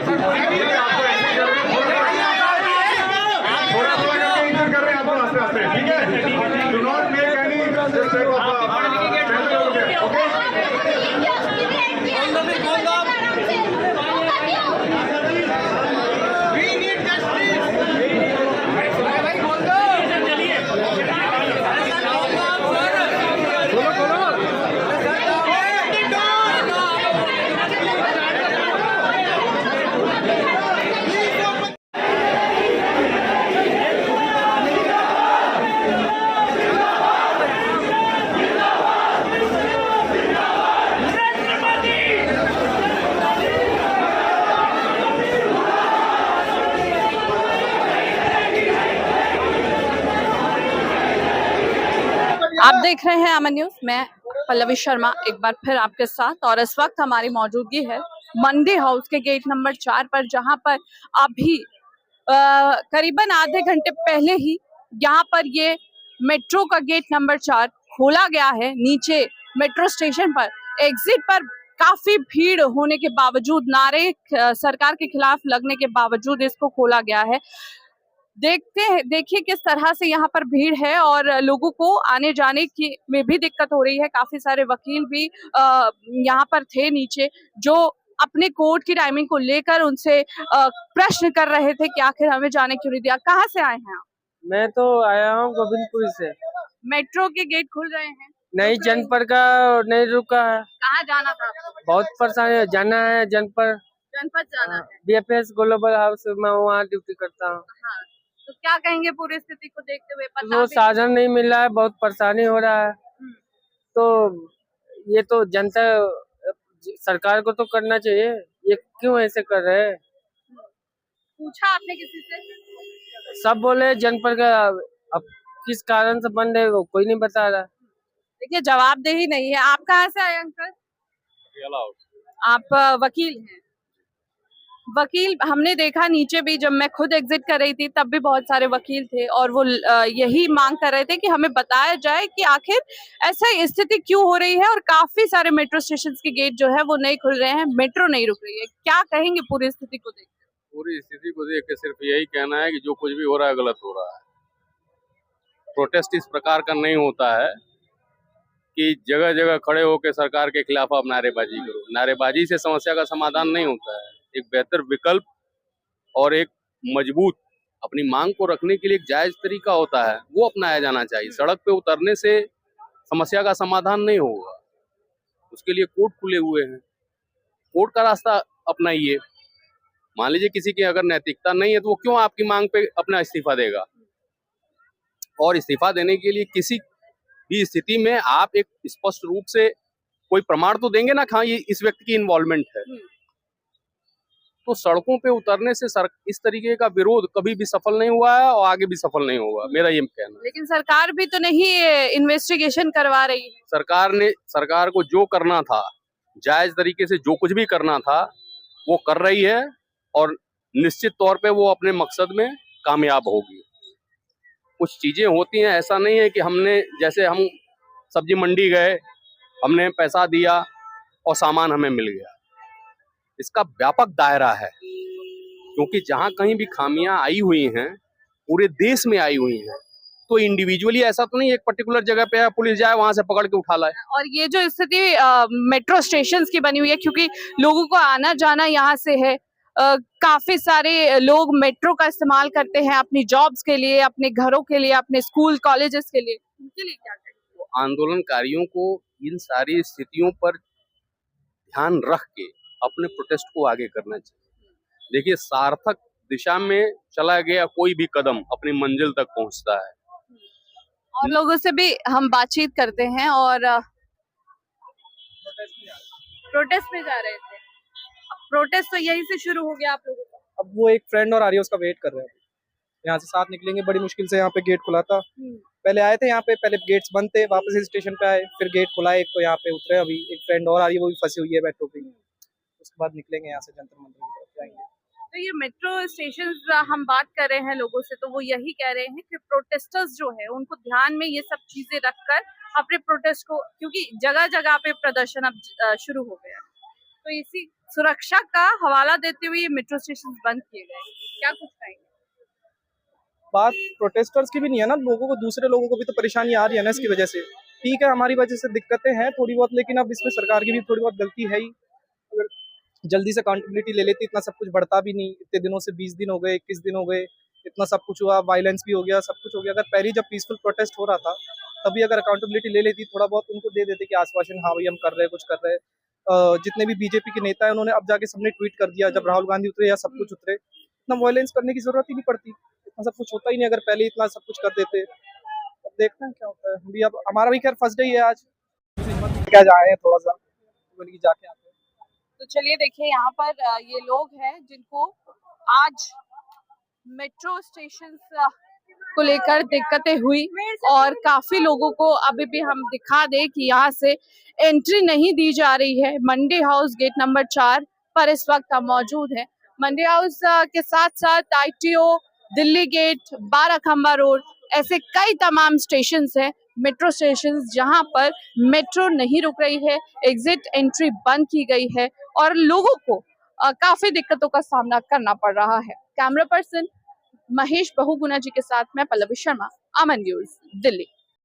ऐसा कोई नहीं है आपको ऐसे कर रहे हैं, थोड़ा करके इंटर कर रहे हैं आपको आस्ते आस्ते, ठीक है। Do not make any mistake of okay. आप देख रहे हैं अमन न्यूज। मैं पल्लवी शर्मा एक बार फिर आपके साथ, और इस वक्त हमारी मौजूदगी है मंडी हाउस के गेट नंबर 4 पर, जहां पर अभी करीबन आधे घंटे पहले ही यहाँ पर ये मेट्रो का गेट नंबर 4 खोला गया है। नीचे मेट्रो स्टेशन पर एग्जिट पर काफी भीड़ होने के बावजूद, नारे सरकार के खिलाफ लगने के बावजूद इसको खोला गया है। देखिए किस तरह से यहाँ पर भीड़ है और लोगों को आने जाने की में भी दिक्कत हो रही है। काफी सारे वकील भी यहाँ पर थे नीचे, जो अपने कोर्ट की टाइमिंग को लेकर उनसे प्रश्न कर रहे थे कि आखिर हमें जाने क्यों नहीं दिया। कहाँ से आए हैं आप? मैं तो आया हूँ गोविंदपुर से। मेट्रो के गेट खुल रहे हैं, नहीं जनपद का नहीं रुका है। कहाँ जाना था आपको? बहुत परेशानी है, जाना है जनपद जाना है। बीएफएस ग्लोबल हाउस, मैं वहाँ ड्यूटी करता हूँ। हाँ, तो क्या कहेंगे पूरी स्थिति को देखते हुए? पता वो साधन नहीं मिल रहा है, बहुत परेशानी हो रहा है। तो ये तो जनता सरकार को तो करना चाहिए, ये क्यों ऐसे कर रहे हैं? पूछा आपने किसी से? सब बोले जनपद का, अब किस कारण से बंद है वो कोई नहीं बता रहा। देखिए जवाबदेही नहीं है। आप कहाँ से आए अंकल? आप वकील हैं? वकील हमने देखा नीचे भी, जब मैं खुद एग्जिट कर रही थी तब भी बहुत सारे वकील थे और वो यही मांग कर रहे थे कि हमें बताया जाए कि आखिर ऐसा स्थिति क्यों हो रही है। और काफी सारे मेट्रो स्टेशन के गेट जो है वो नहीं खुल रहे हैं, मेट्रो नहीं रुक रही है। क्या कहेंगे पूरी स्थिति को देख? पूरी स्थिति को देख के सिर्फ यही कहना है कि जो कुछ भी हो रहा है गलत हो रहा है। प्रोटेस्ट इस प्रकार का नहीं होता है कि जगह जगह खड़े होकर सरकार के खिलाफ आप नारेबाजी करो। नारेबाजी से समस्या का समाधान नहीं होता है। एक बेहतर विकल्प और एक मजबूत अपनी मांग को रखने के लिए एक जायज तरीका होता है, वो अपनाया जाना चाहिए। सड़क पे उतरने से समस्या का समाधान नहीं होगा, उसके लिए कोर्ट खुले हुए हैं, कोर्ट का रास्ता अपनाइए। मान लीजिए किसी की अगर नैतिकता नहीं है तो वो क्यों आपकी मांग पे अपना इस्तीफा देगा? और इस्तीफा देने के लिए किसी भी स्थिति में आप एक स्पष्ट रूप से कोई प्रमाण तो देंगे ना, हाँ ये इस व्यक्ति की इन्वॉल्वमेंट है। तो सड़कों पे उतरने से इस तरीके का विरोध कभी भी सफल नहीं हुआ है और आगे भी सफल नहीं होगा, मेरा ये कहना है। लेकिन सरकार भी तो नहीं इन्वेस्टिगेशन करवा रही है। सरकार को जो करना था, जायज तरीके से जो कुछ भी करना था वो कर रही है और निश्चित तौर पे वो अपने मकसद में कामयाब होगी। कुछ चीजें होती हैं, ऐसा नहीं है कि हमने, जैसे हम सब्जी मंडी गए, हमने पैसा दिया और सामान हमें मिल गया। इसका व्यापक दायरा है, क्योंकि जहां कहीं भी खामियां आई हुई हैं पूरे देश में आई हुई हैं, तो इंडिविजुअली ऐसा तो नहीं एक पर्टिकुलर जगह पे पुलिस जाए वहां से पकड़ के उठा लाए। और ये जो स्थिति मेट्रो स्टेशन की बनी हुई है, क्योंकि लोगों को आना जाना यहाँ से है, काफी सारे लोग मेट्रो का इस्तेमाल करते हैं अपनी जॉब्स के लिए, अपने घरों के लिए, अपने स्कूल कॉलेजेस के लिए, उनके लिए क्या करें? तो आंदोलनकारियों को इन सारी स्थितियों पर ध्यान रख के अपने प्रोटेस्ट को आगे करना चाहिए। देखिए, सार्थक दिशा में चला गया कोई भी कदम अपनी मंजिल तक पहुंचता है। और लोगों से भी हम बातचीत करते हैं और प्रोटेस्ट में जा रहे थे। अब प्रोटेस्ट तो यहीं से शुरू हो गया आप लोगों का? अब वो एक फ्रेंड और आ रही है, उसका वेट कर रहे हैं। यहाँ से साथ निकलेंगे, बड़ी मुश्किल से यहाँ पे गेट खुला था। पहले आए थे यहाँ पे, पहले गेट्स बंद थे, वापस इस स्टेशन पे आए, फिर गेट खुला एक, तो यहाँ पे उतरे। अभी एक फ्रेंड और आ रही है, वो भी फंसी हुई है मेट्रो पे। उसके बाद निकलेंगे यहाँ से, जंतर मंतर की तरफ जाएंगे। तो ये मेट्रो स्टेशन हम बात कर रहे हैं लोगों से, तो वो यही कह रहे हैं कि प्रोटेस्टर्स जो है उनको ध्यान में ये सब चीजें रखकर अपने प्रोटेस्ट को, क्योंकि जगह जगह पे प्रदर्शन अब शुरू हो गया, तो इसी सुरक्षा का हवाला देते हुए मेट्रो स्टेशन बंद किए गए, क्या कुछ कहेंगे? बात प्रोटेस्टर्स की भी नहीं है ना, लोगों को, दूसरे लोगों को भी तो परेशानी आ रही है ना इसकी वजह से। ठीक है, हमारी वजह से दिक्कतें हैं थोड़ी बहुत, लेकिन अब इसमें सरकार की भी थोड़ी बहुत गलती है ही। अगर जल्दी से अकाउंटेबिलिटी ले लेती, इतना सब कुछ बढ़ता भी नहीं। इतने दिनों से 20 दिन हो गए, 21 दिन हो गए, इतना सब कुछ हुआ, वायलेंस भी हो गया, सब कुछ हो गया। अगर पहले जब पीसफुल प्रोटेस्ट हो रहा था तभी अगर अकाउंटेबिलिटी ले लेती, थोड़ा बहुत उनको दे देते कि आश्वासन, हाँ भाई हम कर रहे हैं, कुछ कर रहे हैं। जितने भी बीजेपी के नेता है उन्होंने अब जाके सबने ट्वीट कर दिया, जब राहुल गांधी उतरे या सब कुछ उतरे, इतना वायलेंस करने की जरूरत ही नहीं पड़ती, इतना सब कुछ होता ही नहीं अगर पहले इतना सब कुछ कर देते। अब देखते हैं क्या होता है। हम भी, अब हमारा भी खैर फर्स्ट डे ही है आज, क्या जाए हैं थोड़ा सा, बोले कि जाके आते हैं। तो चलिए देखिए यहाँ पर ये लोग हैं जिनको आज मेट्रो स्टेशन को लेकर दिक्कतें हुई और काफी लोगों को अभी भी हम दिखा दें कि यहाँ से एंट्री नहीं दी जा रही है। मंडी हाउस गेट नंबर 4 पर इस वक्त हम मौजूद हैं। मंडी हाउस के साथ साथ ITO, दिल्ली गेट, 12 खंबा रोड, ऐसे कई तमाम स्टेशन हैं, मेट्रो स्टेशन, जहां पर मेट्रो नहीं रुक रही है, एग्जिट एंट्री बंद की गई है और लोगों को काफी दिक्कतों का सामना करना पड़ रहा है। कैमरा पर्सन महेश बहुगुणा जी के साथ मैं पल्लवी शर्मा, अमन न्यूज, दिल्ली।